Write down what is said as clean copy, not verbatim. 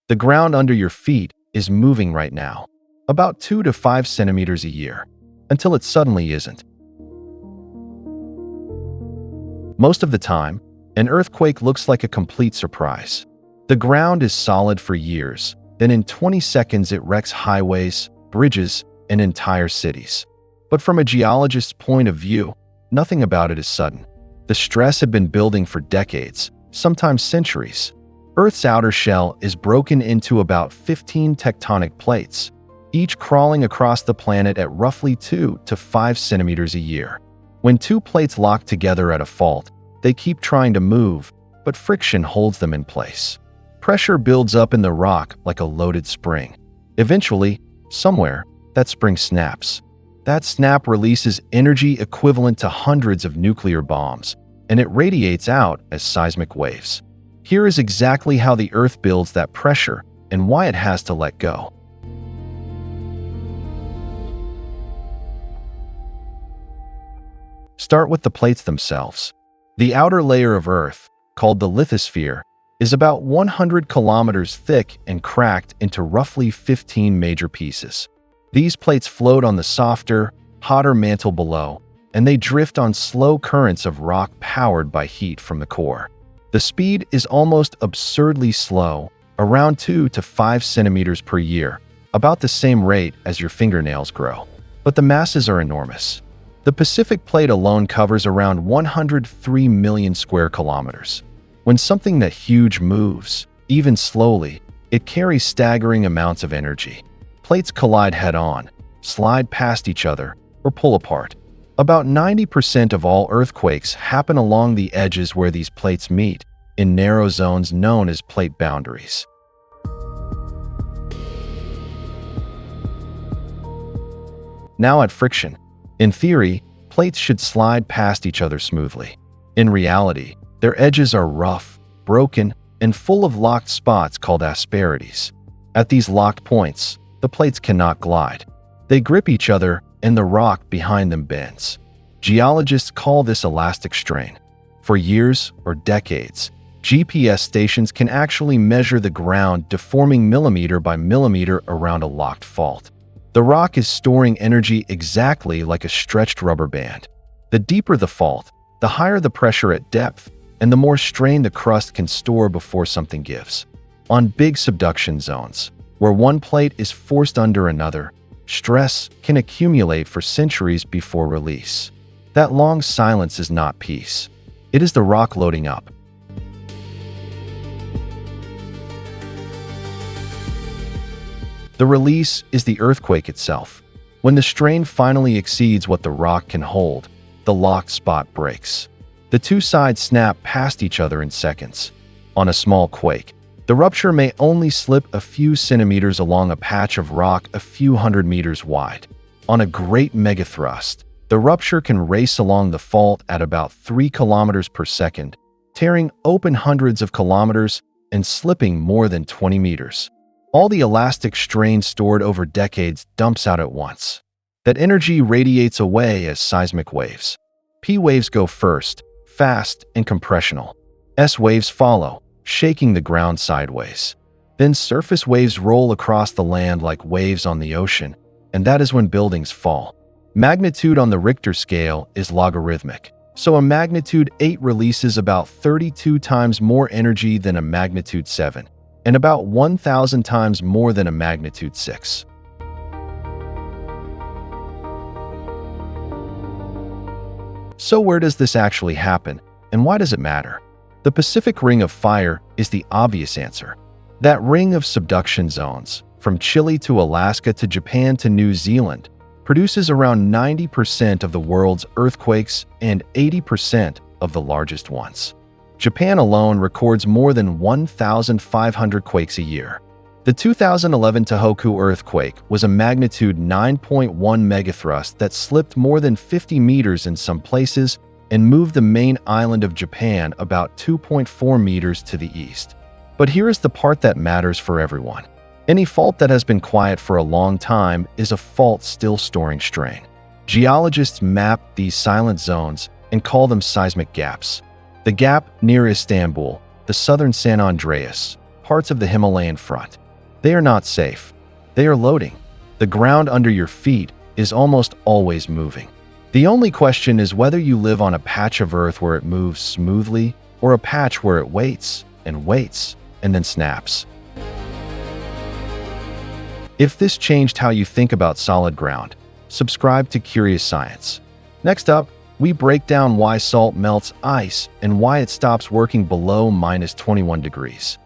The ground under your feet is moving right now, about 2 to 5 centimeters a year, until it suddenly isn't. Most of the time, an earthquake looks like a complete surprise. The ground is solid for years, then in 20 seconds it wrecks highways, bridges, and entire cities. But from a geologist's point of view, nothing about it is sudden. The stress had been building for decades, sometimes centuries. Earth's outer shell is broken into about 15 tectonic plates, each crawling across the planet at roughly 2 to 5 centimeters a year. When two plates lock together at a fault, they keep trying to move, but friction holds them in place. Pressure builds up in the rock like a loaded spring. Eventually, somewhere, that spring snaps. That snap releases energy equivalent to hundreds of nuclear bombs, and it radiates out as seismic waves. Here is exactly how the Earth builds that pressure and why it has to let go. Start with the plates themselves. The outer layer of Earth, called the lithosphere, is about 100 kilometers thick and cracked into roughly 15 major pieces. These plates float on the softer, hotter mantle below, and they drift on slow currents of rock powered by heat from the core. The speed is almost absurdly slow, around 2 to 5 centimeters per year, about the same rate as your fingernails grow. But the masses are enormous. The Pacific Plate alone covers around 103 million square kilometers. When something that huge moves, even slowly, it carries staggering amounts of energy. Plates collide head-on, slide past each other, or pull apart. About 90% of all earthquakes happen along the edges where these plates meet, in narrow zones known as plate boundaries. Now at friction. In theory, plates should slide past each other smoothly. In reality, their edges are rough, broken, and full of locked spots called asperities. At these locked points, the plates cannot glide. They grip each other, and the rock behind them bends. Geologists call this elastic strain. For years or decades, GPS stations can actually measure the ground deforming millimeter by millimeter around a locked fault. The rock is storing energy exactly like a stretched rubber band. The deeper the fault, the higher the pressure at depth, and the more strain the crust can store before something gives. On big subduction zones, where one plate is forced under another, stress can accumulate for centuries before release. That long silence is not peace. It is the rock loading up. The release is the earthquake itself. When the strain finally exceeds what the rock can hold, the locked spot breaks. The two sides snap past each other in seconds. On a small quake, the rupture may only slip a few centimeters along a patch of rock a few hundred meters wide. On a great megathrust, the rupture can race along the fault at about 3 kilometers per second, tearing open hundreds of kilometers and slipping more than 20 meters. All the elastic strain stored over decades dumps out at once. That energy radiates away as seismic waves. P waves go first, fast and compressional. S waves follow, shaking the ground sideways. Then surface waves roll across the land like waves on the ocean, and that is when buildings fall. Magnitude on the Richter scale is logarithmic, so a magnitude 8 releases about 32 times more energy than a magnitude 7. And about 1,000 times more than a magnitude 6. So where does this actually happen, and why does it matter? The Pacific Ring of Fire is the obvious answer. That ring of subduction zones, from Chile to Alaska to Japan to New Zealand, produces around 90% of the world's earthquakes and 80% of the largest ones. Japan alone records more than 1,500 quakes a year. The 2011 Tohoku earthquake was a magnitude 9.1 megathrust that slipped more than 50 meters in some places and moved the main island of Japan about 2.4 meters to the east. But here is the part that matters for everyone. Any fault that has been quiet for a long time is a fault still storing strain. Geologists map these silent zones and call them seismic gaps. The gap near Istanbul, the southern San Andreas, parts of the Himalayan front. They are not safe. They are loading. The ground under your feet is almost always moving. The only question is whether you live on a patch of earth where it moves smoothly or a patch where it waits and then snaps. If this changed how you think about solid ground, subscribe to Curious Science. Next up, we break down why salt melts ice and why it stops working below -21 degrees.